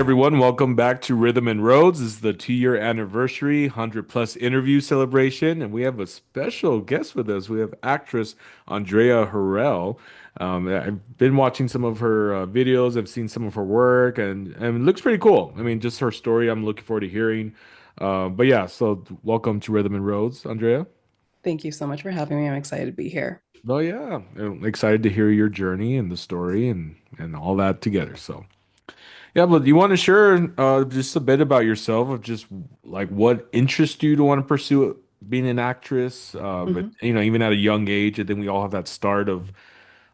Everyone, welcome back to Rhythm and Roads. This is the 2 year anniversary, 100 plus interview celebration, and we have a special guest with us. We have actress Andrea Hurell. I've been watching some of her videos, I've seen some of her work, and it looks pretty cool. I mean, just her story, I'm looking forward to hearing. But yeah, so welcome to Rhythm and Roads, Andrea. Thank you so much for having me. I'm excited to be here. Oh yeah, I'm excited to hear your journey and the story and all that together. So. Yeah, but you want to share just a bit about yourself of just like what interests you to want to pursue being an actress, but hmm even at a young age, and then we all have that start of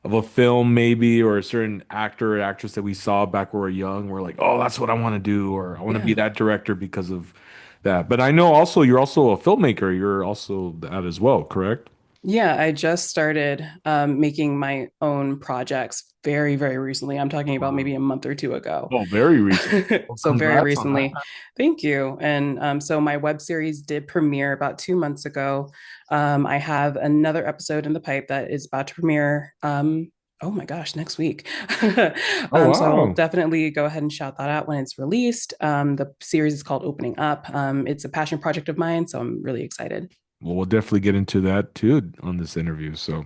a film maybe or a certain actor or actress that we saw back when we were young. We're like, oh, that's what I want to do, or I want to be Yeah. that director because of that. But I know also you're also a filmmaker. You're also that as well, correct? Yeah, I just started making my own projects very, very recently. I'm talking about Wow. maybe a month or two ago. Oh, very recent. Well, So very congrats on that. recently. Thank you. And so my web series did premiere about 2 months ago. I have another episode in the pipe that is about to premiere. Oh my gosh, next week. Oh, So I will wow. definitely go ahead and shout that out when it's released. The series is called Opening Up. It's a passion project of mine, so I'm really excited. Well, we'll definitely get into that too on this interview. So,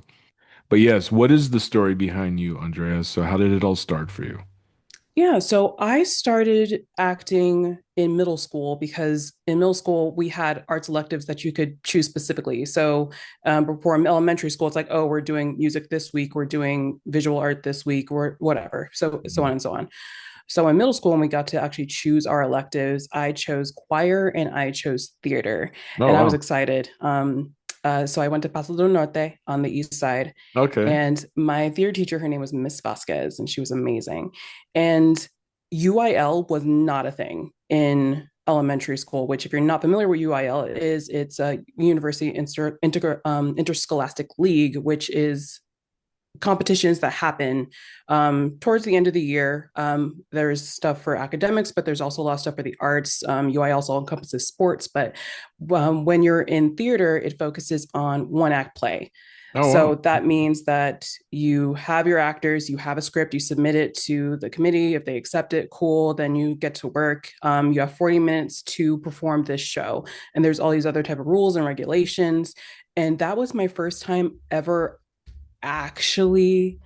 but yes, what is the story behind you, Andreas? So, how did it all start for you? Yeah, so I started acting in middle school because in middle school we had arts electives that you could choose specifically. So before elementary school, it's like, oh, we're doing music this week, we're doing visual art this week, or whatever. So on Mhm. and so on. So in middle school, when we got to actually choose our electives, I chose choir and I chose theater, Oh, and I was wow. excited. So I went to Paso del Norte on the east side, Okay. and my theater teacher, her name was Miss Vasquez, and she was amazing. And UIL was not a thing in elementary school, which, if you're not familiar with UIL is, it's a University Interscholastic League, which is competitions that happen towards the end of the year. There's stuff for academics, but there's also a lot of stuff for the arts. UI also encompasses sports, but when you're in theater, it focuses on one act play. Oh, wow. So that means that you have your actors, you have a script, you submit it to the committee. If they accept it, cool, then you get to work. You have 40 minutes to perform this show. And there's all these other type of rules and regulations. And that was my first time ever actually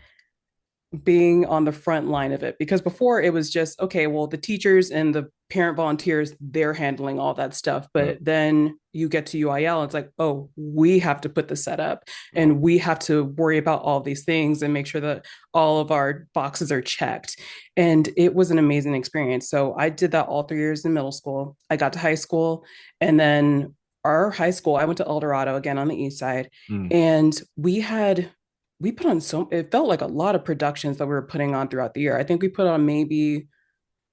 being on the front line of it, because before it was just okay, well, the teachers and the parent volunteers, they're handling all that stuff, Yeah. but then you get to UIL, it's like, oh, we have to put the setup Oh, and we have to worry about all these things and make sure that all of our boxes are checked. And it was an amazing experience. So I did that all 3 years in middle school. I got to high school, and then our high school, I went to El Dorado again on the east side, mm. and we put on so, it felt like a lot of productions that we were putting on throughout the year. I think we put on maybe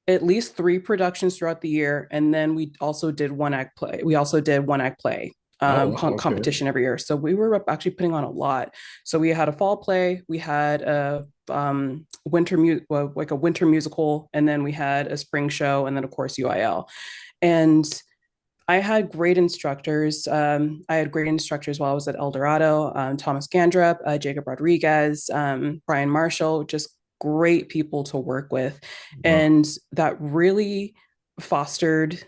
at least 3 productions throughout the year. And then we also did one act play. We also did one act play Oh, wow. Okay. competition every year. So we were actually putting on a lot. So we had a fall play, we had a like a winter musical, and then we had a spring show, and then of course UIL. And I had great instructors. I had great instructors while I was at El Dorado, Thomas Gandrup, Jacob Rodriguez, Brian Marshall, just great people to work with. Wow. And that fostered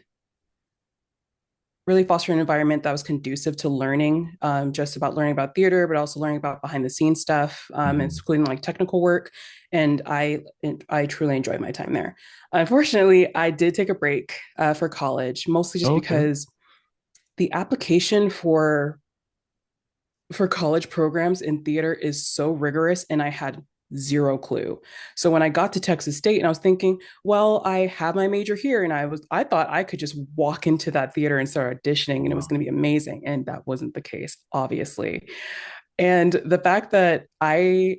foster an environment that was conducive to learning, just about learning about theater, but also learning about behind the scenes stuff, Mhm. including like technical work. And I truly enjoyed my time there. Unfortunately, I did take a break for college, mostly just Okay. because the application for college programs in theater is so rigorous, and I had zero clue. So when I got to Texas State and I was thinking, well, I have my major here, and I thought I could just walk into that theater and start auditioning and it was Wow. going to be amazing, and that wasn't the case, obviously. And the fact that I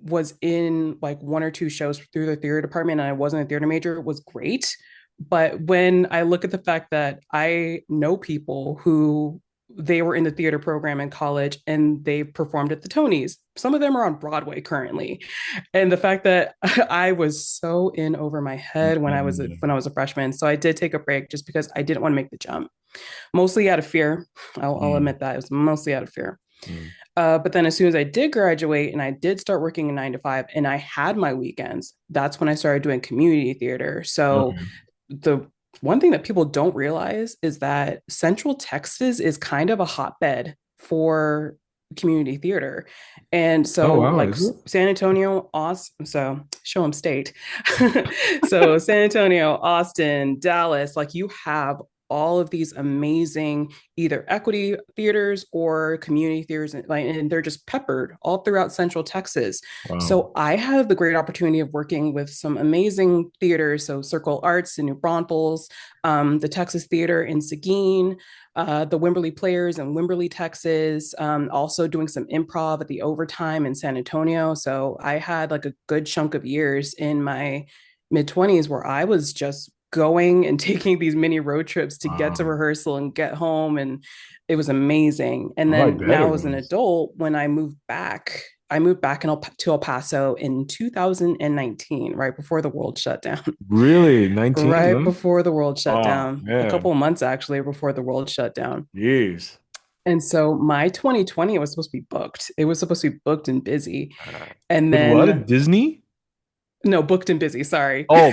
was in like one or two shows through the theater department and I wasn't a theater major was great. But when I look at the fact that I know people who they were in the theater program in college and they performed at the Tonys. Some of them are on Broadway currently. And the fact that I was so in over my head Mhm. when I was a freshman. So I did take a break just because I didn't want to make the jump. Mostly out of fear. I'll Mm. admit that. It was mostly out of fear. Mm. But then as soon as I did graduate and I did start working in 9 to 5 and I had my weekends, that's when I started doing community theater. So Okay. the one thing that people don't realize is that Central Texas is kind of a hotbed for community theater. And Oh so, wow, like is it? San Antonio, Austin, so show them state. So, San Antonio, Austin, Dallas, like you have all of these amazing either equity theaters or community theaters, and they're just peppered all throughout Central Texas. Wow. So I have the great opportunity of working with some amazing theaters. So Circle Arts in New Braunfels, the Texas Theater in Seguin, the Wimberley Players in Wimberley, Texas. Also doing some improv at the Overtime in San Antonio. So I had like a good chunk of years in my mid 20s where I was just going and taking these mini road trips to get to Wow. rehearsal and get home, and it was amazing. And Oh, I then bet it now as an was. adult, when I moved back to El Paso in 2019, right before the world shut down. Really? 19, Right huh? before the world shut Oh down, a couple man. of months actually before the world shut down. Jeez. And so my 2020 was supposed to be booked. It was supposed to be booked and busy. And With what? then, Disney? no, booked and busy, sorry. Oh,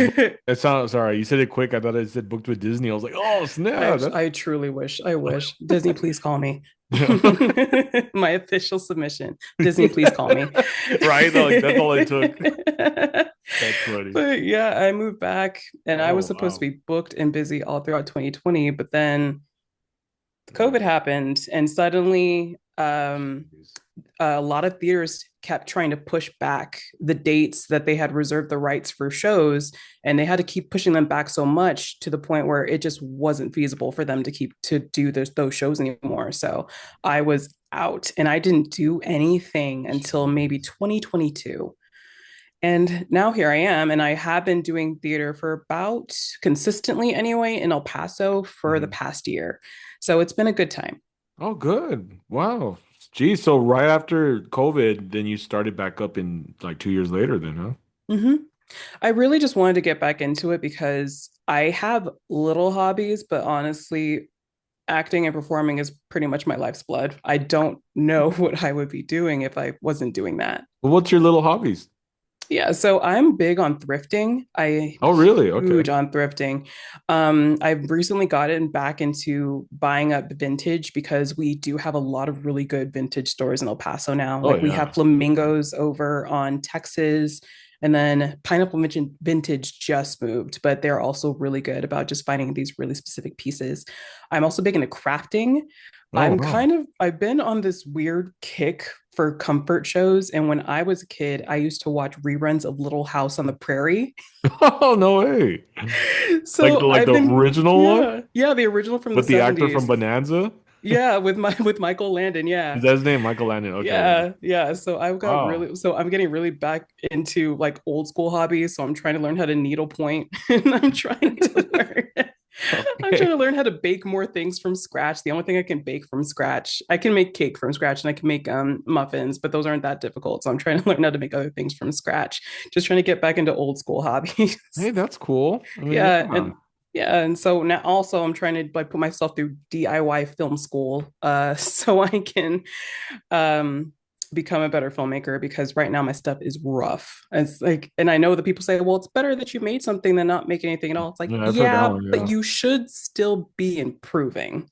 it sounds sorry. You said it quick. I thought I said booked with Disney. I was like, oh snap. That's I truly wish. I wish. Disney, please call me. yeah. My official submission. Disney, please call me. Right? Like that's all it took. That's funny. But yeah, I moved back and I was Oh supposed to wow. be booked and busy all throughout 2020, but then Yeah. COVID happened and suddenly Jeez. a lot of theaters kept trying to push back the dates that they had reserved the rights for shows, and they had to keep pushing them back so much to the point where it just wasn't feasible for them to keep to do those shows anymore. So I was out and I didn't do anything until maybe Jeez. 2022. And now here I am, and I have been doing theater for about consistently anyway in El Paso for the Mhm. past year. So it's been a good time. Oh, good. Wow. Geez, so right after COVID, then you started back up in like 2 years later, then, huh? Mm-hmm. I really just wanted to get back into it because I have little hobbies, but honestly, acting and performing is pretty much my life's blood. I don't know what I would be doing if I wasn't doing that. Well, what's your little hobbies? Yeah, so I'm big on thrifting. I Oh, really? Okay. huge on thrifting. I've recently gotten back into buying up vintage because we do have a lot of really good vintage stores in El Paso now. Oh, Like we yeah. have Flamingos over on Texas, and then Pineapple Vintage just moved, but they're also really good about just finding these really specific pieces. I'm also big into crafting. Oh, wow. I've been on this weird kick for comfort shows. And when I was a kid, I used to watch reruns of Little House on the Prairie. Oh, no way. So Like I've the been, original one yeah, yeah, the original from the with the actor from 70s. Bonanza? Yeah, with Michael Landon. Is Yeah. that his name? Michael Landon. Okay, yeah. Yeah. Wow. So I'm getting really back into like old school hobbies. So I'm trying to learn how to needlepoint and I'm trying Okay. to learn how to bake more things from scratch. The only thing I can bake from scratch, I can make cake from scratch and I can make muffins, but those aren't that difficult. So I'm trying to learn how to make other things from scratch. Just trying to get back into old school hobbies. Hey, that's cool. I mean, Yeah, yeah. and so now also I'm trying to like put myself through DIY film school so I can um become a better filmmaker because right now my stuff is rough. It's like, and I know that people say, well, it's better that you made something than not make anything at all. It's like, Yeah, I've heard that yeah, one, but yeah. you should still be improving.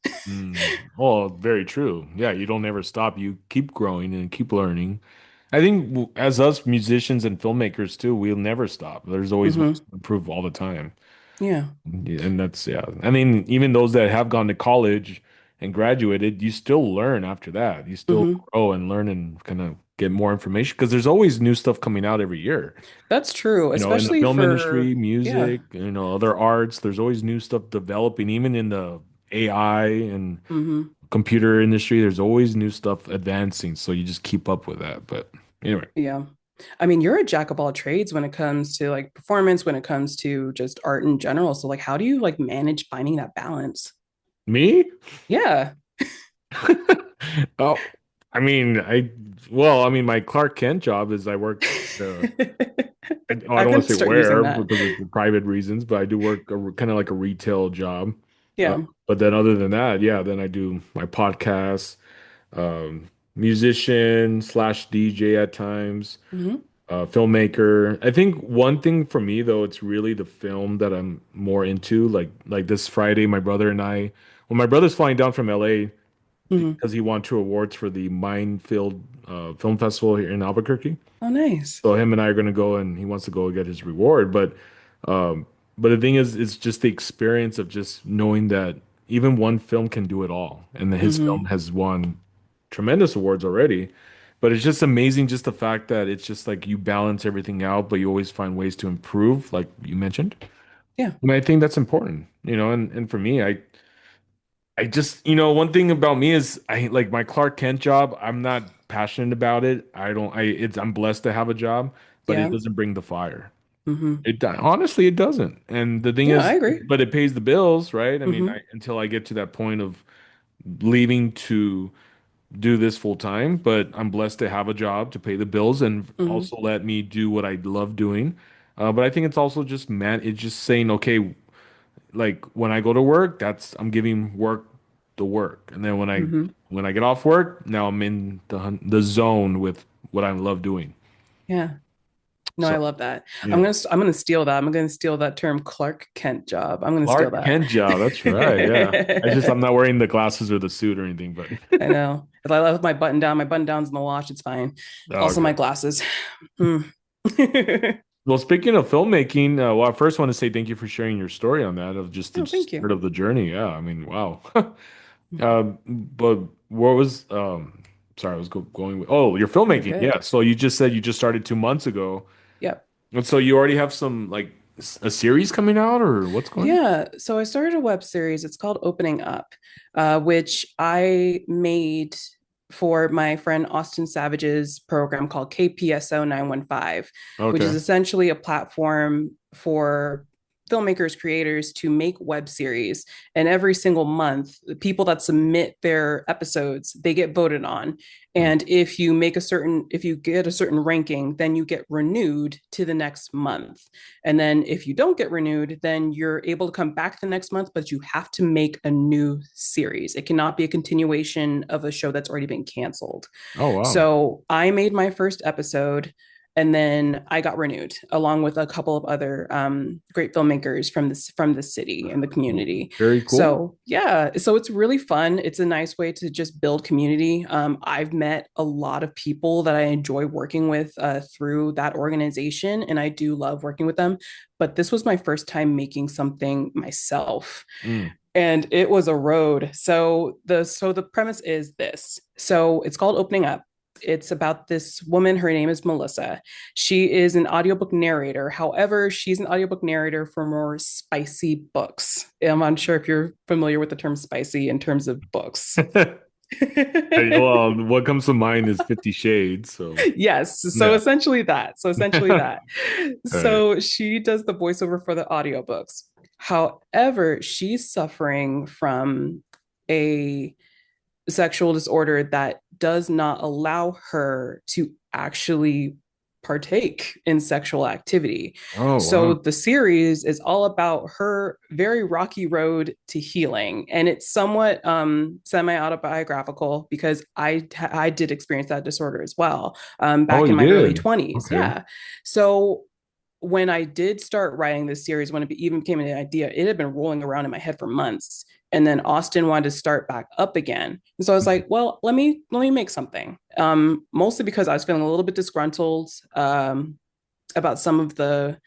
Well, very true. Yeah, you don't ever stop. You keep growing and keep learning. I think as us musicians and filmmakers too, we'll never stop. There's always ways Mm-hmm. to improve all the time. Yeah. Yeah, and that's yeah. I mean, even those that have gone to college and graduated, you still learn after that. You still Mm-hmm. grow and learn and kind of get more information because there's always new stuff coming out every year. That's true, You know, in the especially film for industry, yeah. music, other arts, there's always new stuff developing, even in the AI and Mm-hmm. computer industry, there's always new stuff advancing. So you just keep up with that. But anyway, Yeah. I mean, you're a jack of all trades when it comes to like performance, when it comes to just art in general. So like how do you like manage finding that balance? me? Yeah. Oh, I mean, I mean, my Clark Kent job is I work the I I don't want can to say start using where that. because of private reasons, but I do work kind of like a retail job. Uh, Yeah. but then other than that, yeah, then I do my podcasts, um, musician slash DJ at times, Hmm. filmmaker. I think one thing for me though, it's really the film that I'm more into. Like this Friday, my brother and I, well, my brother's flying down from LA Hmm. because he won 2 awards for the Minefield Film Festival here in Albuquerque. Oh, nice. So him and I are gonna go, and he wants to go get his reward. Um, but the thing is, it's just the experience of just knowing that even one film can do it all, and that his film Hmm. has won tremendous awards already. But it's just amazing, just the fact that it's just like you balance everything out, but you always find ways to improve, like you mentioned. Yeah. And I think that's important, and for me, I just, one thing about me is I like my Clark Kent job. I'm not passionate about it. I don't, I, it's, I'm blessed to have a job, but it Yeah. doesn't bring the fire. Hmm. Honestly, it doesn't. And the thing Yeah, I is, agree. but it pays the bills, right? I mean, Hmm. until I get to that point of leaving to do this full time, but I'm blessed to have a job to pay the bills and Hmm. also let me do what I love doing. But I think it's also just, man, it's just saying, okay, like when I go to work, I'm giving work the work, and then Hmm. when I get off work, now I'm in the zone with what I love doing. Yeah. No, I So love that. yeah, I'm gonna steal that. I'm gonna steal that term Clark Kent job. I'm gonna steal Clark that. Kent job. That's right. Yeah, I'm not wearing the glasses or the suit or anything, but I know. If I left my button down, my button down's in the wash, it's fine. oh, Also my good. glasses. Hmm. Well, speaking of filmmaking, well, I first want to say thank you for sharing your story on that of just the Oh, thank start you. of the journey. Yeah, I mean, wow. But what was sorry, I was going with oh, your You're filmmaking. good. Yeah. So you just said you just started 2 months ago. Yep. And so you already have some like a series coming out or what's going on? Yeah. So I started a web series. It's called Opening Up, which I made for my friend Austin Savage's program called KPSO 915, which is Okay. essentially a platform for filmmakers, creators to make web series. And every single month, the people that submit their episodes, they get voted on. Mm. And if you get a certain ranking, then you get renewed to the next month. And then if you don't get renewed, then you're able to come back the next month, but you have to make a new series. It cannot be a continuation of a show that's already been canceled. Oh wow. So I made my first episode and then I got renewed along with a couple of other great filmmakers from the city and the community. Very cool. So yeah, so it's really fun. It's a nice way to just build community. I've met a lot of people that I enjoy working with through that organization, and I do love working with them. But this was my first time making something myself, Mm. and it was a road. So the premise is this. So it's called Opening Up. It's about this woman. Her name is Melissa. She is an audiobook narrator. However, she's an audiobook narrator for more spicy books. I'm unsure if you're familiar with the term spicy in terms of books. Well, what comes to mind is 50 Shades, so Yes, so yeah. essentially that. So essentially All that. right. So she does the voiceover for the audiobooks. However, she's suffering from a sexual disorder that does not allow her to actually partake in sexual activity. Oh So wow. the series is all about her very rocky road to healing, and it's somewhat semi autobiographical because I did experience that disorder as well Oh, back in you my early did. 20s. Okay. Yeah. So when I did start writing this series, when it even became an idea, it had been rolling around in my head for months. And then Austin wanted to start back up again. And so I was like, well, let me make something. Mostly because I was feeling a little bit disgruntled about some of the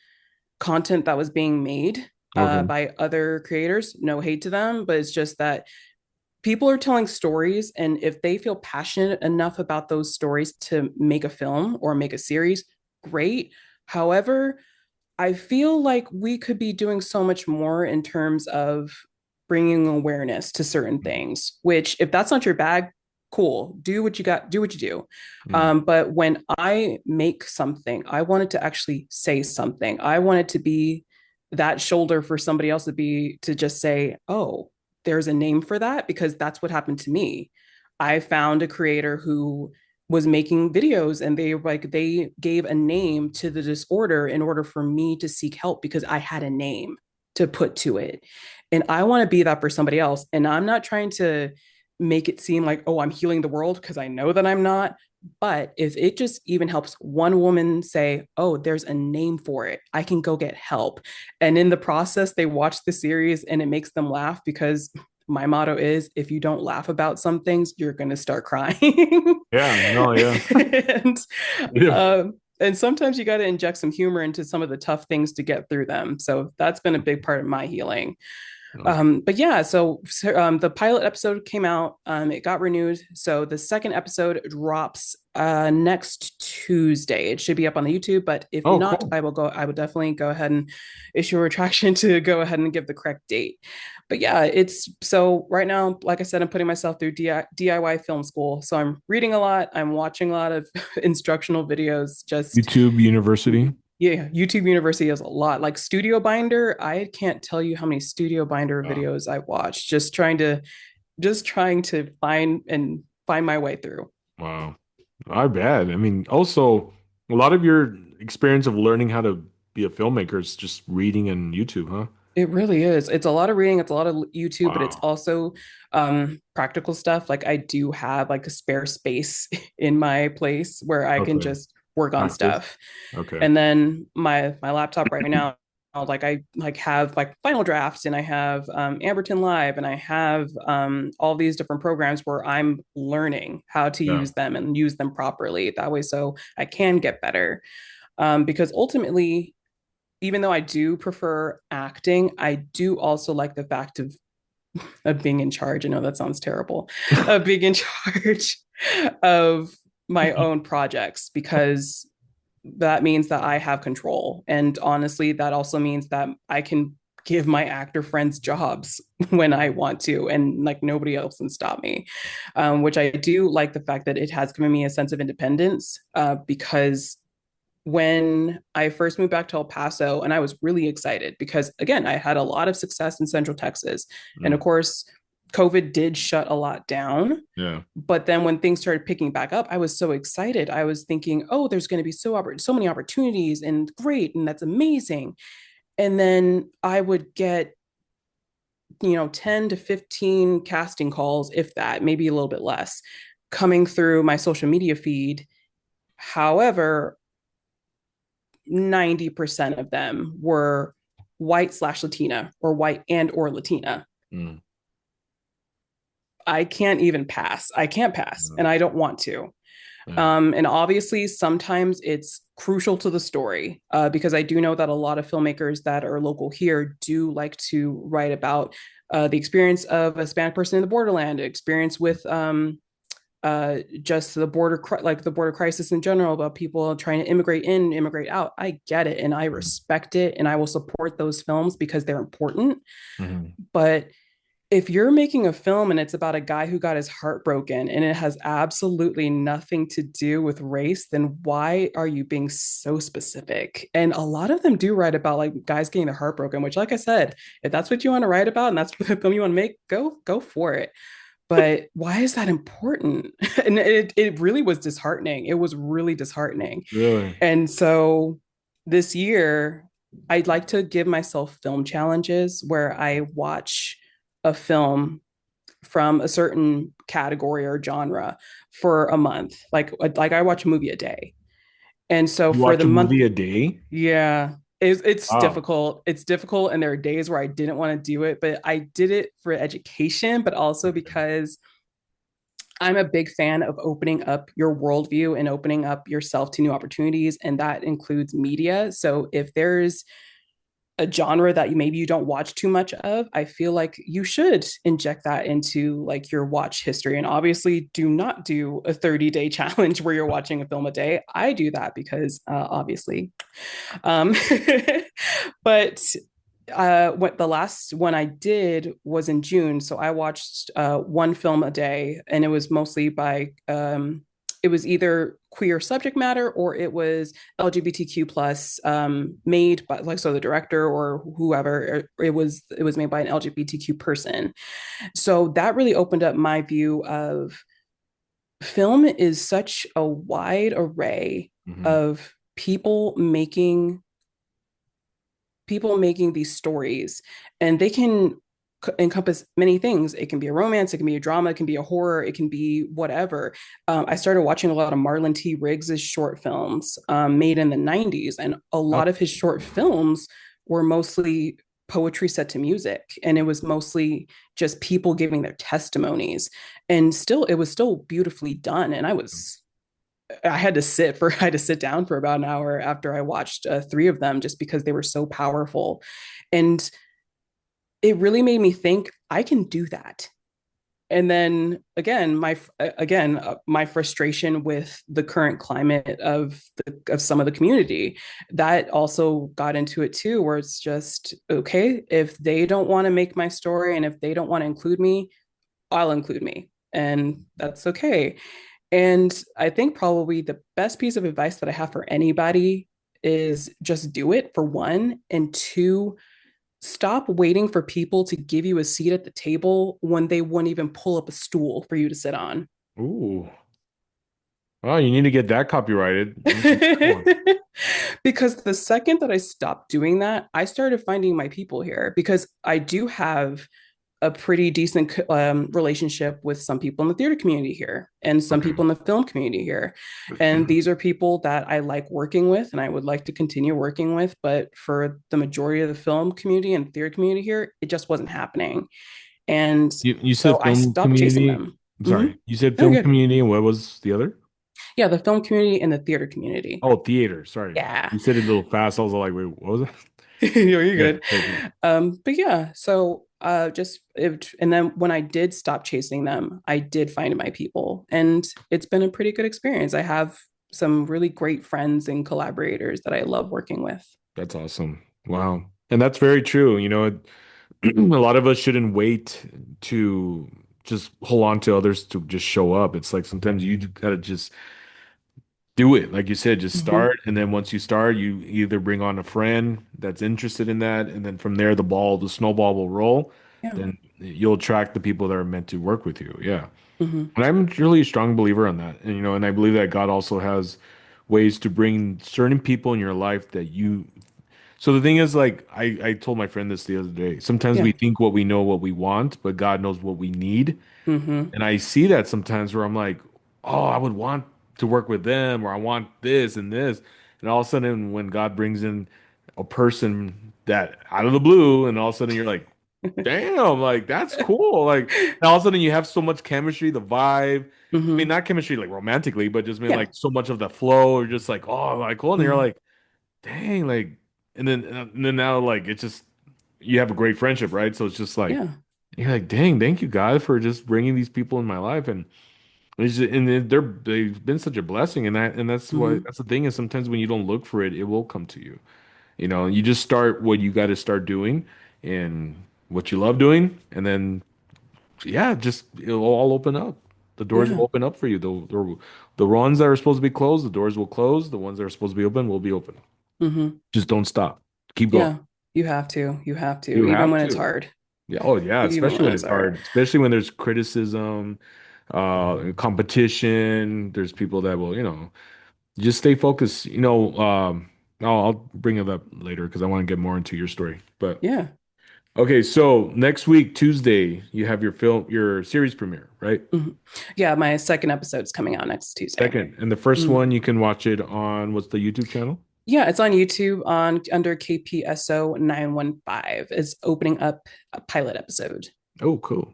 content that was being made Okay. by other creators. No hate to them, but it's just that people are telling stories, and if they feel passionate enough about those stories to make a film or make a series, great. However, I feel like we could be doing so much more in terms of bringing awareness to certain things, which, if that's not your bag, cool. Do what you got, do what you do. Mm. But when I make something, I want it to actually say something. I want it to be that shoulder for somebody else to just say, oh, there's a name for that, because that's what happened to me. I found a creator who was making videos, and they gave a name to the disorder in order for me to seek help because I had a name to put to it. And I want to be that for somebody else. And I'm not trying to make it seem like, oh, I'm healing the world, because I know that I'm not. But if it just even helps one woman say, oh, there's a name for it, I can go get help. And in the process, they watch the series and it makes them laugh, because my motto is, if you don't laugh about some things, you're going to start crying. Yeah, no, yeah. and Yeah. and sometimes you got to inject some humor into some of the tough things to get through them. So that's been a big part of my healing. Okay. But yeah, the pilot episode came out. It got renewed. So the second episode drops next Tuesday. It should be up on the YouTube, but if Oh, not, cool. I will definitely go ahead and issue a retraction to go ahead and give the correct date. But yeah, it's so right now, like I said, I'm putting myself through DIY film school. So I'm reading a lot, I'm watching a lot of instructional videos, just YouTube University. yeah, YouTube University has a lot. Like Studio Binder, I can't tell you how many Studio Binder Oh, videos I've watched, just trying to find my way through. wow. I bet. I mean, also a lot of your experience of learning how to be a filmmaker is just reading and YouTube, huh? It really is. It's a lot of reading, it's a lot of YouTube, but it's Wow. also practical stuff. Like I do have like a spare space in my place where I can Okay. just work on Practice. stuff. Okay. And then my laptop right now, like I like have like Final Drafts, and I have Amberton Live, and I have all these different programs where I'm learning how to Yeah. use them and use them properly. That way, so I can get better. Because ultimately, even though I do prefer acting, I do also like the fact of being in charge. I know that sounds terrible, of being in charge of my own projects, because that means that I have control. And honestly, that also means that I can give my actor friends jobs when I want to, and like nobody else can stop me. Which I do like the fact that it has given me a sense of independence, because when I first moved back to El Paso, and I was really excited because, again, I had a lot of success in Central Texas. And of Mm, course, COVID did shut a lot down. yeah. But then when things started picking back up, I was so excited. I was thinking, oh, there's going to be so many opportunities, and great. And that's amazing. And then I would get, 10 to 15 casting calls, if that, maybe a little bit less, coming through my social media feed. However, 90% of them were white slash Latina, or white and or Latina. Mm, I can't even pass. I can't pass, yeah. and I don't want to. Yeah. And obviously, sometimes it's crucial to the story, because I do know that a lot of filmmakers that are local here do like to write about the experience of a Hispanic person in the borderland, experience with just the like the border crisis in general, about people trying to immigrate in, immigrate out. I get it, and I Mm, respect it, and I will support those films because they're important. mhm. But if you're making a film and it's about a guy who got his heart broken, and it has absolutely nothing to do with race, then why are you being so specific? And a lot of them do write about like guys getting their heart broken, which, like I said, if that's what you want to write about and that's the film you want to make, go for it. But why is that important? And it really was disheartening. It was really disheartening. Really? And so this year, I'd like to give myself film challenges where I watch a film from a certain category or genre for a month. Like I watch a movie a day. And so You for watch the a month, movie a day? yeah, it's Wow. difficult. It's difficult, and there are days where I didn't want to do it, but I did it for education, but also because I'm a big fan of opening up your worldview and opening up yourself to new opportunities, and that includes media. So if there's a genre that maybe you don't watch too much of, I feel like you should inject that into like your watch history. And obviously, do not do a 30-day challenge where you're watching a film a day. I do that because obviously, um, but what the last one I did was in June. So I watched one film a day, and it was mostly by it was either queer subject matter or it was LGBTQ plus, made by, like, so the director or whoever, it was made by an LGBTQ person. So that really opened up my view of film is such a wide array Hmm. of people making these stories, and they can encompass many things. It can be a romance, it can be a drama, it can be a horror, it can be whatever. I started watching a lot of Marlon T. Riggs's short films made in the 90s, and a Oh, lot of his short films were mostly poetry set to music, and it was mostly just people giving their testimonies, and still it was still beautifully done. And I had to sit down for about an hour after I watched three of them, just because they were so powerful. And it really made me think I can do that. And then my frustration with the current climate of some of the community, that also got into it too, where it's just okay, if they don't want to make my story and if they don't want to include me, I'll include me, and that's okay. And I think probably the best piece of advice that I have for anybody is just do it, for one, and two, stop waiting for people to give you a seat at the table when they wouldn't even pull up a stool for you to sit on. ooh. Oh, you need to get that copyrighted. Come on. Because the second that I stopped doing that, I started finding my people here, because I do have a pretty decent relationship with some people in the theater community here and some Okay. people in the film community here. And these are people that I like working with and I would like to continue working with. But for the majority of the film community and theater community here, it just wasn't happening. And You so said I film stopped chasing community. them. I'm Mm-hmm. sorry. You said Oh, film good. community, and what was the other? Yeah, the film community and the theater community. Oh, theater. Sorry. Yeah. You said it a little fast. I was like, wait, what was it? You're Yeah. good. Okay. But yeah, so and then when I did stop chasing them, I did find my people, and it's been a pretty good experience. I have some really great friends and collaborators that I love working with. That's awesome. Wow. And that's very true. A lot of us shouldn't wait to just hold on to others to just show up. It's like sometimes you gotta just do it. Like you said, just Hmm. start. And then once you start, you either bring on a friend that's interested in that. And then from there, the snowball will roll. Yeah. Then you'll attract the people that are meant to work with you. Yeah. Hmm. And I'm really a strong believer on that. And I believe that God also has ways to bring certain people in your life that you. So the thing is, like, I told my friend this the other day. Sometimes we Yeah. think what we know what we want, but God knows what we need. Hmm. And I see that sometimes where I'm like, oh, I would want to work with them, or I want this and this. And all of a sudden, when God brings in a person that out of the blue, and all of a sudden you're like, damn, like that's cool. Like, and all of a sudden you have so much chemistry, the vibe. I mean, Hmm. not chemistry like romantically, but just mean Yeah. like so much of the flow, or just like, oh, like cool. And you're Hmm. like, dang, like, and then now like it's just you have a great friendship, right? So it's just like Yeah. you're like, dang, thank you God for just bringing these people in my life, and they've been such a blessing, and Hmm. that's the thing is sometimes when you don't look for it, it will come to you. You just start what you got to start doing and what you love doing, and then yeah, just it'll all open up. The doors will Yeah. open up for you. The ones that are supposed to be closed, the doors will close. The ones that are supposed to be open will be open. Hmm. Just don't stop. Keep going. Yeah. You have to. You have to, You even have when it's to. hard. Yeah. Oh, yeah. Even Especially when when it's it's hard. hard. Especially when there's criticism, competition. There's people that will, just stay focused. I'll bring it up later because I want to get more into your story. But Yeah. okay, so next week, Tuesday, you have your series premiere, right? Mhm. Yeah, my second episode's coming out next Tuesday. Second. And the first Mhm. one, you can watch it on what's the YouTube channel? Yeah, it's on YouTube on under KPSO 915. It's opening up a pilot episode. Oh, cool.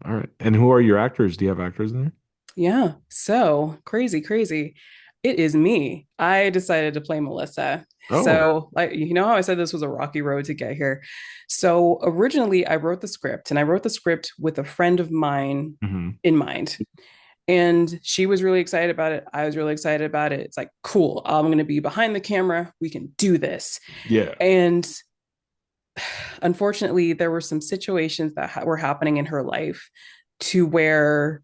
All right. And who are your actors? Do you have actors in there? Yeah, so crazy, crazy. It is me. I decided to play Melissa. Oh. So, like, how I said this was a rocky road to get here. So, originally, I wrote the script, and I wrote the script with a friend of mine Hmm. in mind. And she was really excited about it. I was really excited about it. It's like, cool, I'm going to be behind the camera. We can do this. Yeah. And unfortunately, there were some situations that were happening in her life to where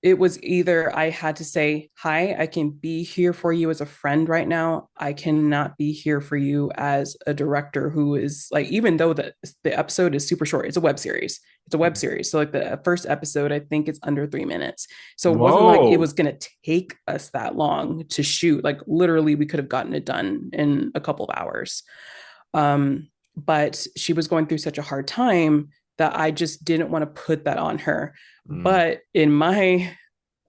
it was either I had to say, hi, I can be here for you as a friend right now. I cannot be here for you as a director who is like, even though the episode is super short, it's a web series. It's a web series. So, like, the first episode, I think it's under 3 minutes. So, it wasn't like it Whoa. was going to take us that long to shoot. Like, literally, we could have gotten it done in a couple of hours. Um, but she was going through such a hard time that I just didn't want to put that on her. Mm, But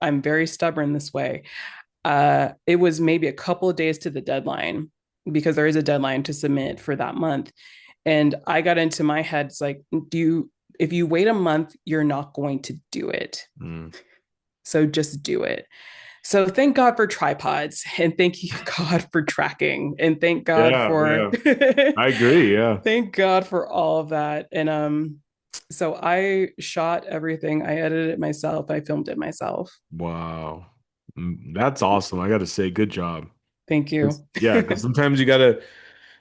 I'm very stubborn this way. It was maybe a couple of days to the deadline because there is a deadline to submit for that month. And I got into my head, it's like, if you wait a month, you're not going to do it. mm. So just do it. So thank God for tripods and thank you God for tracking and thank God Yeah, for yeah. I agree. Yeah. thank God for all of that. And so I shot everything. I edited it myself. I filmed it myself. Wow. That's awesome. I got to say, good job. Thank 'Cause- you. Yeah, because sometimes you gotta.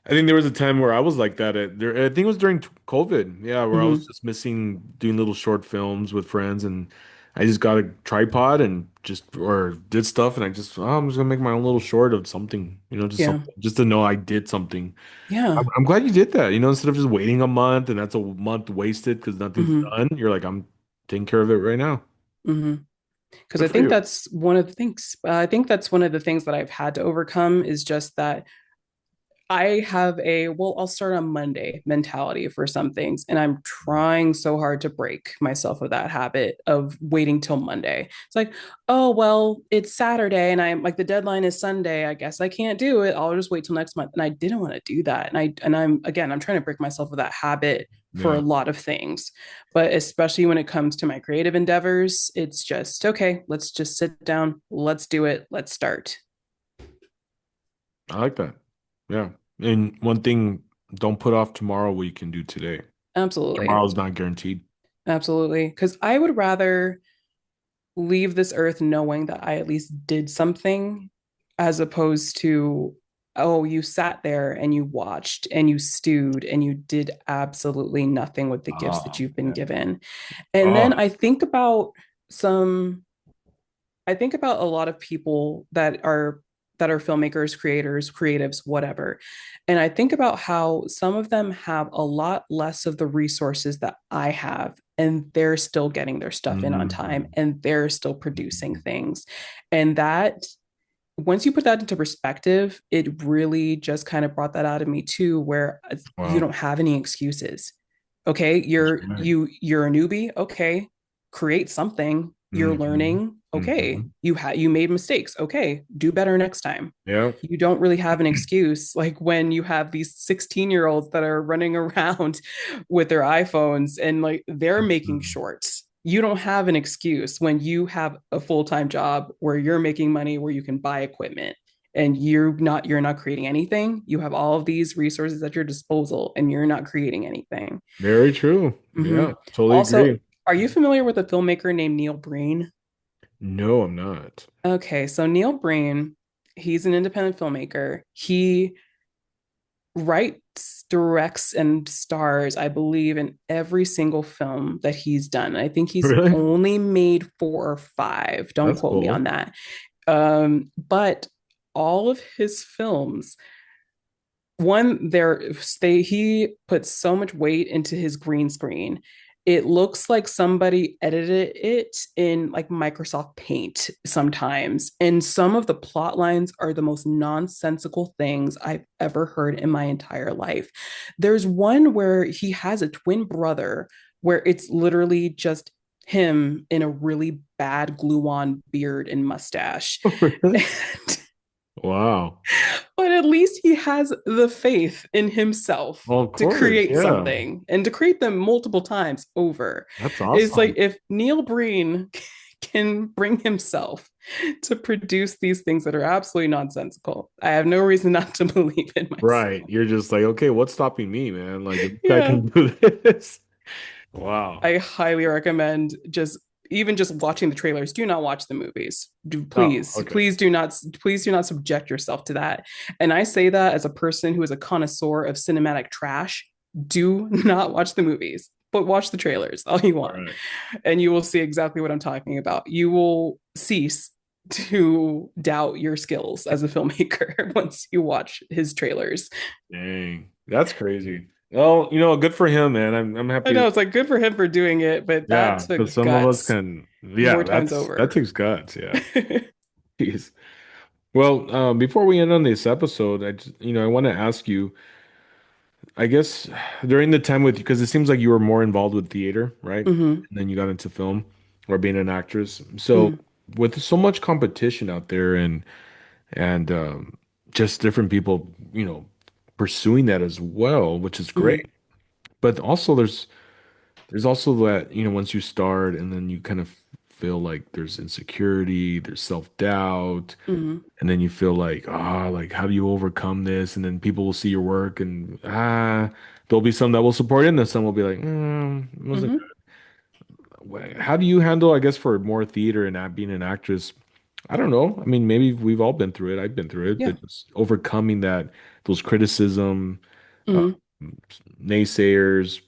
I think there was a time where I was like that. I think it was during COVID. Yeah, where I was Hmm. just missing doing little short films with friends, and I just got a tripod and just or did stuff, and I'm just gonna make my own little short of something, just Yeah. something, just to know I did something. Yeah. I'm glad you did that. Instead of just waiting a month and that's a month wasted because nothing's Hmm. done. You're like, I'm taking care of it right now. Hmm. Because Good I for think you. that's one of the things. I think that's one of the things that I've had to overcome is just that I have I'll start on Monday mentality for some things. And I'm trying so hard to break myself of that habit of waiting till Monday. It's like, oh, well, it's Saturday and I'm like, the deadline is Sunday. I guess I can't do it. I'll just wait till next month. And I didn't want to do that. I'm trying to break myself of that habit for a Yeah, lot of things. But especially when it comes to my creative endeavors, it's just, okay, let's just sit down. Let's do it. Let's start. I like that. Yeah. And one thing, don't put off tomorrow what you can do today. Absolutely. Tomorrow's not guaranteed. Absolutely. Because I would rather leave this earth knowing that I at least did something as opposed to, oh, you sat there and you watched and you stewed and you did absolutely nothing with the gifts that Oh you've been man. given. And then Oh, some I think about a lot of people that are filmmakers, creators, creatives, whatever. And I think about how some of them have a lot less of the resources that I have and they're still getting their stuff in on time mm, and they're still producing things. And that once you put that into perspective, it really just kind of brought that out of me too, where you wow. don't have any excuses. Okay, That's right. you're a newbie. Okay, create something. You're Hmm. learning. Okay, Hmm. you made mistakes. Okay, do better next time. Yeah. You don't really have an excuse like when you have these 16-year-olds that are running around with their iPhones and like they're making Mhm. shorts. You don't have an excuse when you have a full-time job where you're making money where you can buy equipment and you're not creating anything. You have all of these resources at your disposal and you're not creating anything. Very true. Hmm. Yeah, totally Also, agree. are you familiar with a filmmaker named Neil Breen? No, I'm not. Okay, so Neil Breen, he's an independent filmmaker. He writes, directs, and stars, I believe, in every single film that he's done. I think he's Really? only made four or five. Don't That's quote me on cool. that. But all of his films, one there they he puts so much weight into his green screen. It looks like somebody edited it in like Microsoft Paint sometimes, and some of the plot lines are the most nonsensical things I've ever heard in my entire life. There's one where he has a twin brother where it's literally just him in a really bad glue on beard and mustache. Really? Wow. But at least he has the faith in himself Well, of to course. create Yeah. something and to create them multiple times over. That's It's like awesome. if Neil Breen can bring himself to produce these things that are absolutely nonsensical, I have no reason not to believe in Right. myself. You're just like, okay, what's stopping me, man? Like, if I Yeah. can do this. Wow. I highly recommend just watching the trailers. Do not watch the movies. Oh, Please, okay. please do not subject yourself to that. And I say that as a person who is a connoisseur of cinematic trash. Do not watch the movies, but watch the trailers all you All want, right. and you will see exactly what I'm talking about. You will cease to doubt your skills as a filmmaker once you watch his trailers. Dang. That's crazy. Well, good for him, man. I'm I happy. know it's like good for him for doing it, but that Yeah, took because some of us guts can, more yeah, times that over. takes guts. Yeah. Jeez. Well, before we end on this episode, I want to ask you, I guess during the time with because it seems like you were more involved with theater, right? Mm-hmm. And then you got into film or being an actress. So Mm-hmm. with so much competition out there and just different people, pursuing that as well, which is Mm-hmm. great. But also there's also that, once you start and then you kind of feel like there's insecurity, there's self-doubt, Mm-hmm. and then you feel like, like how do you overcome this? And then people will see your work and there'll be some that will support it, and then some will be like, it wasn't Mm-hmm. good. How do you handle, I guess, for more theater and not being an actress? I don't know. I mean, maybe we've all been through it. I've been through it, Yeah. but just overcoming those criticism, uh, Mm-hmm. naysayers,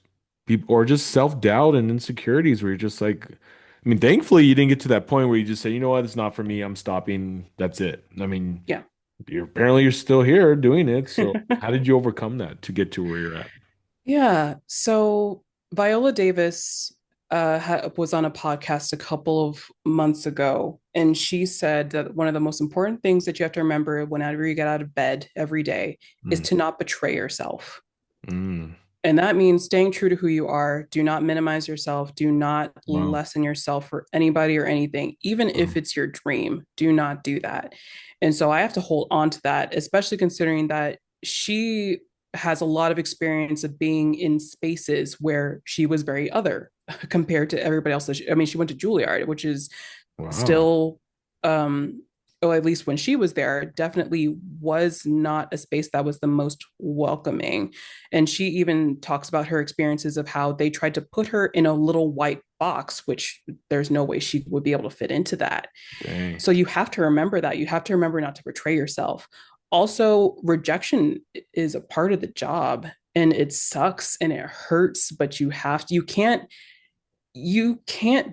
people, or just self-doubt and insecurities where you're just like, I mean, thankfully you didn't get to that point where you just say, you know what, it's not for me. I'm stopping. That's it. I mean, Yeah. apparently you're still here doing it. So how did you overcome that to get to where you're at? Yeah. So Viola Davis was on a podcast a couple of months ago, and she said that one of the most important things that you have to remember whenever you get out of bed every day is Mm, to not betray yourself. mm, And that means staying true to who you are. Do not minimize yourself. Do not wow. lessen yourself for anybody or anything, even if Wow. it's your dream. Do not do that. And so I have to hold on to that, especially considering that she has a lot of experience of being in spaces where she was very other compared to everybody else. I mean, she went to Juilliard, which is Wow. still, or at least when she was there, definitely was not a space that was the most welcoming. And she even talks about her experiences of how they tried to put her in a little white box, which there's no way she would be able to fit into that. Dang. So you have to remember that. You have to remember not to betray yourself. Also, rejection is a part of the job, and it sucks and it hurts, but you can't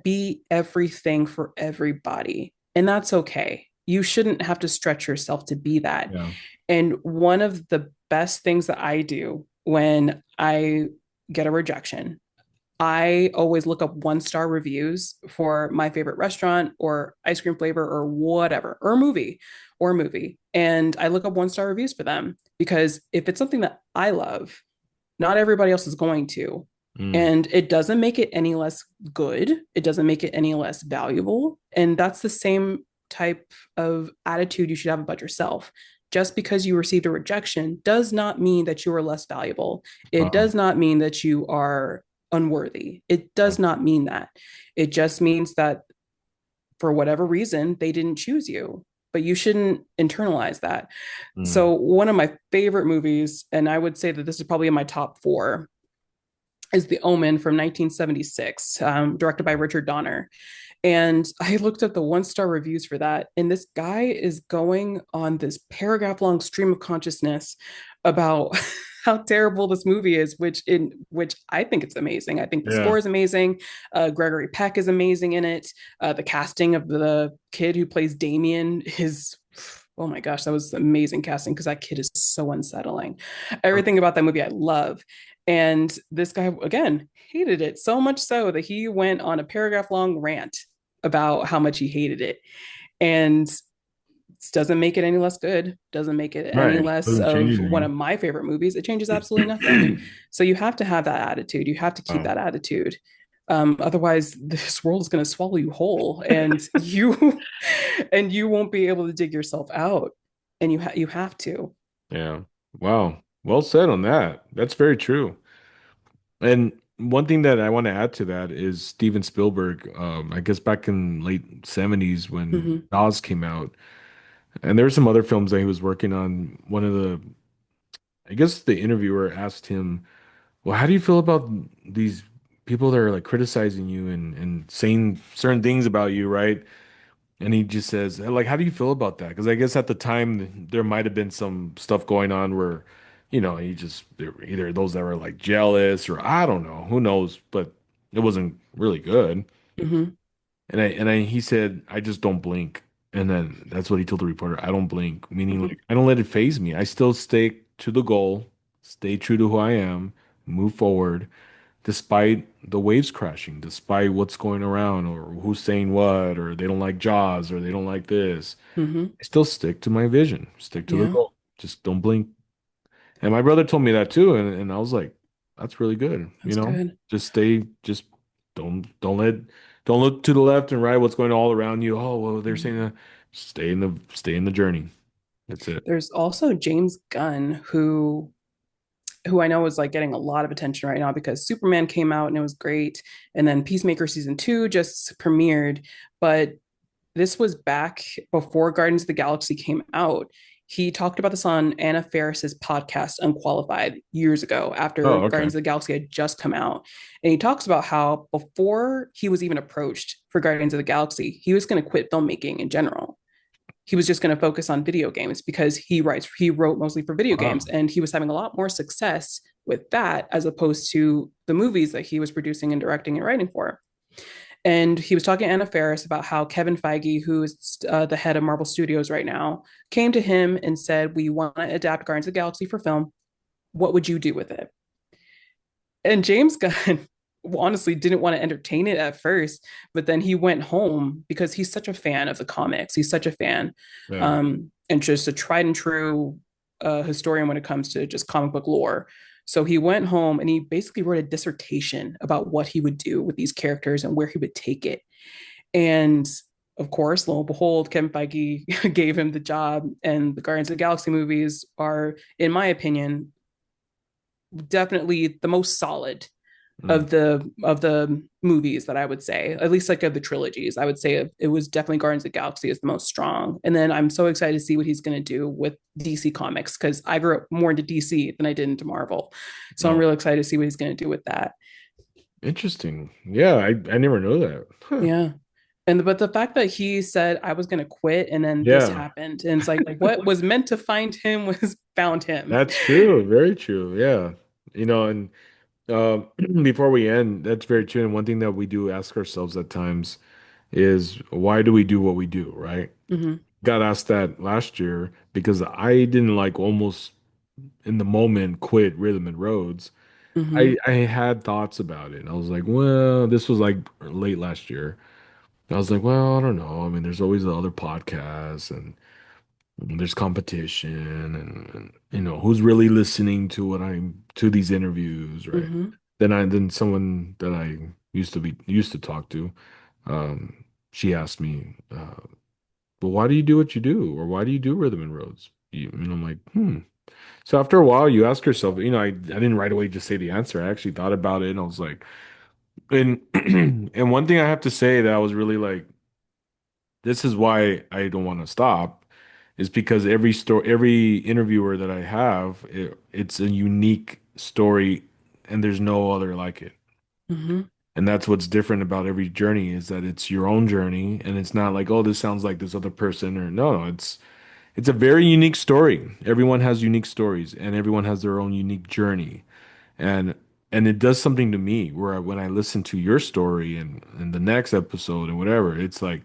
be everything for everybody, and that's okay. You shouldn't have to stretch yourself to be that. Yeah. And one of the best things that I do when I get a rejection, I always look up 1 star reviews for my favorite restaurant or ice cream flavor or whatever, or movie. And I look up 1 star reviews for them because if it's something that I love, not everybody else is going to. Mm, And it doesn't make it any less good. It doesn't make it any less valuable. And that's the same type of attitude you should have about yourself. Just because you received a rejection does not mean that you are less valuable. It wow. does not mean that you are unworthy. It Yeah. does not mean that. It just means that for whatever reason, they didn't choose you, but you shouldn't internalize that. Mm, So, one of my favorite movies, and I would say that this is probably in my top 4, is The Omen from 1976, directed by Richard Donner. And I looked at the 1 star reviews for that. And this guy is going on this paragraph long stream of consciousness about how terrible this movie is, which I think it's amazing. I think the yeah. score is amazing. Gregory Peck is amazing in it. The casting of the kid who plays Damien is, oh my gosh, that was amazing casting because that kid is so unsettling. Everything about that movie I love. And this guy, again, hated it so much so that he went on a paragraph long rant about how much he hated it. And doesn't make it any less good, doesn't make it any Right. less Doesn't change of one of anything. my favorite movies. It changes absolutely nothing. So you have to have that attitude. You have to keep Wow. that attitude. Otherwise, this world is going to swallow you whole, and you and you won't be able to dig yourself out. And you have to. Yeah. Wow. Well said on that. That's very true. And one thing that I want to add to that is Steven Spielberg. I guess back in late 70s when Mm-hmm. Jaws came out, and there were some other films that he was working on. I guess the interviewer asked him, "Well, how do you feel about these people that are like criticizing you and saying certain things about you, right?" And he just says, like, how do you feel about that? Because I guess at the time there might have been some stuff going on where, he just there were either those that were like jealous or I don't know, who knows, but it wasn't really good. Mm-hmm. He said, I just don't blink. And then that's what he told the reporter. I don't blink, meaning Mm-hmm. like I don't let it phase me. I still stick to the goal, stay true to who I am, move forward despite the waves crashing, despite what's going around or who's saying what, or they don't like Jaws or they don't like this. Mm-hmm. I still stick to my vision, stick to the Yeah. goal. Just don't blink. And my brother told me that too, and I was like, that's really good. That's good. Just stay, just don't look to the left and right. What's going on all around you? Oh, well, they're saying Mhm. that. Stay in the journey. That's it. There's also James Gunn, who I know is like getting a lot of attention right now because Superman came out and it was great. And then Peacemaker season two just premiered. But this was back before Guardians of the Galaxy came out. He talked about this on Anna Faris's podcast, Unqualified, years ago after Oh, okay. Guardians of the Galaxy had just come out. And he talks about how before he was even approached for Guardians of the Galaxy, he was going to quit filmmaking in general. He was just going to focus on video games because he wrote mostly for video games, Wow. and he was having a lot more success with that as opposed to the movies that he was producing and directing and writing for. And he was talking to Anna Faris about how Kevin Feige, who is the head of Marvel Studios right now, came to him and said, "We want to adapt Guardians of the Galaxy for film. What would you do with it?" And James Gunn honestly didn't want to entertain it at first, but then he went home because he's such a fan of the comics. He's such a fan, Yeah. and just a tried and true historian when it comes to just comic book lore. So he went home and he basically wrote a dissertation about what he would do with these characters and where he would take it. And of course, lo and behold, Kevin Feige gave him the job, and the Guardians of the Galaxy movies are, in my opinion, definitely the most solid Mm. of the movies that I would say, at least like of the trilogies. I would say it was definitely Guardians of the Galaxy is the most strong. And then I'm so excited to see what he's going to do with DC Comics because I grew up more into DC than I did into Marvel. So I'm Oh, really excited to see what he's going to do with that. interesting. Yeah, I never knew that. Huh. Yeah. And but the fact that he said I was going to quit and then this Yeah, happened, and it's like what was meant to find him was found him. that's true. Very true. Yeah. And before we end, that's very true. And one thing that we do ask ourselves at times is why do we do what we do, right? Mm-hmm. Got asked that last year because I didn't like almost in the moment quit Rhythm and Roads. Mm-hmm. I had thoughts about it. And I was like, well, this was like late last year. I was like, well, I don't know. I mean, there's always the other podcasts and there's competition and who's really listening to what I'm to these interviews, right? Mm-hmm. Then someone that I used to talk to, she asked me, well, why do you do what you do? Or why do you do Rhythm and Roads? And I'm like, hmm. So after a while, you ask yourself, I didn't right away just say the answer. I actually thought about it and I was like, and and one thing I have to say that I was really like, this is why I don't want to stop, is because every interviewer that I have, it's a unique story, and there's no other like it. Mm-hmm. And that's what's different about every journey is that it's your own journey, and it's not like, oh, this sounds like this other person, or no, it's a very unique story. Everyone has unique stories, and everyone has their own unique journey, and and it does something to me where when I listen to your story and the next episode and whatever, it's like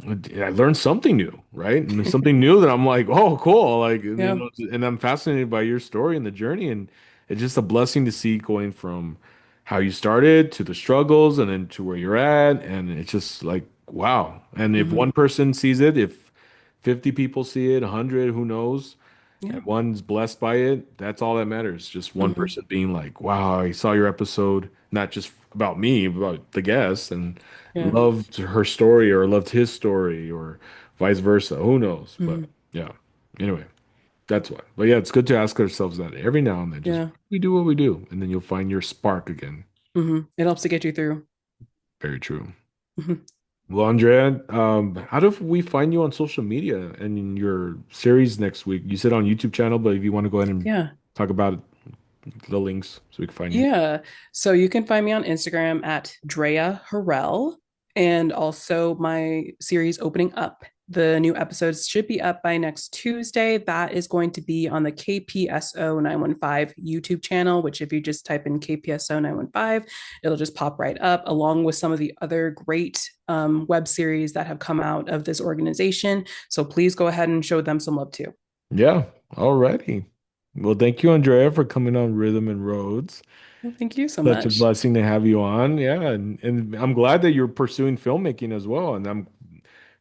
I learned something new, right? And something new that I'm like, oh, cool. Like, Yeah. and I'm fascinated by your story and the journey. And it's just a blessing to see going from how you started to the struggles and then to where you're at. And it's just like, wow. And if Mm-hmm. one person sees it, if 50 people see it, 100, who knows? Yeah. And one's blessed by it, that's all that matters. Just one Mm-hmm. person being like, wow, I saw your episode, not just about me, but about the guest, and Yeah. loved her story or loved his story or vice versa. Who knows? But Mm-hmm. yeah, anyway, that's why. But yeah, it's good to ask ourselves that every now and then. Just Yeah. we do what we do, and then you'll find your spark again. Mm-hmm. It helps to get you through. Very true. Mm-hmm. Well, Andrea, how do we find you on social media and in your series next week? You said on YouTube channel, but if you want to go ahead and Yeah. talk about it, the links so we can find you. Yeah. So you can find me on Instagram at Drea Hurell, and also my series opening up. The new episodes should be up by next Tuesday. That is going to be on the KPSO 915 YouTube channel, which if you just type in KPSO 915, it'll just pop right up, along with some of the other great web series that have come out of this organization. So please go ahead and show them some love too. Yeah, alrighty. Well, thank you, Andrea, for coming on Rhythm and Roads. Well, thank you so Such a much. blessing to have you on. Yeah, and I'm glad that you're pursuing filmmaking as well. And I'm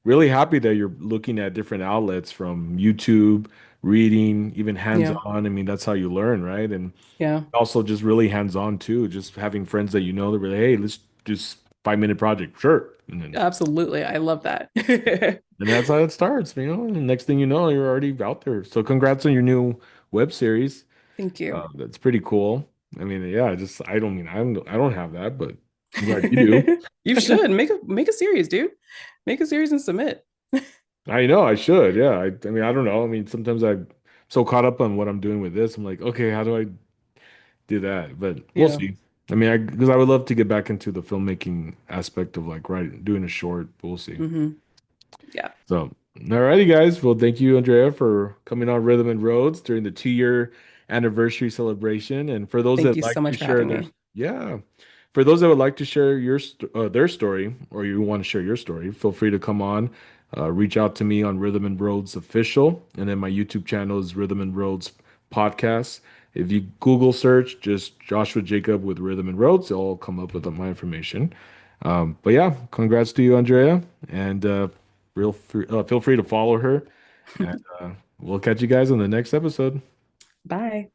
really happy that you're looking at different outlets from YouTube, reading, even Yeah. hands-on. I mean, that's how you learn, right? And Yeah. also just really hands-on too, just having friends that you know that really, hey, let's just 5 minute project, sure. Absolutely. I love that. And that's how it starts, you know. And the next thing you know, you're already out there. So congrats on your new web series. Thank you. That's pretty cool. I mean, yeah, I don't mean I don't have that, but I'm glad you You do. should make a series, dude. Make a series and submit. I know I should. Yeah. I mean, I don't know. I mean, sometimes I'm so caught up on what I'm doing with this. I'm like, okay, how do I do that? But we'll Yeah. see. I mean, because I would love to get back into the filmmaking aspect of like writing, doing a short, but we'll see. Hmm. Yeah. So, alrighty, guys. Well, thank you, Andrea, for coming on Rhythm and Roads during the 2 year anniversary celebration. And for those Thank that you so like to much for share having their, me. yeah, for those that would like to share their story, or you want to share your story, feel free to come on. Reach out to me on Rhythm and Roads Official, and then my YouTube channel is Rhythm and Roads Podcast. If you Google search just Joshua Jacob with Rhythm and Roads, it'll all come up with my information. But yeah, congrats to you, Andrea, and feel free to follow her, and we'll catch you guys on the next episode. Bye.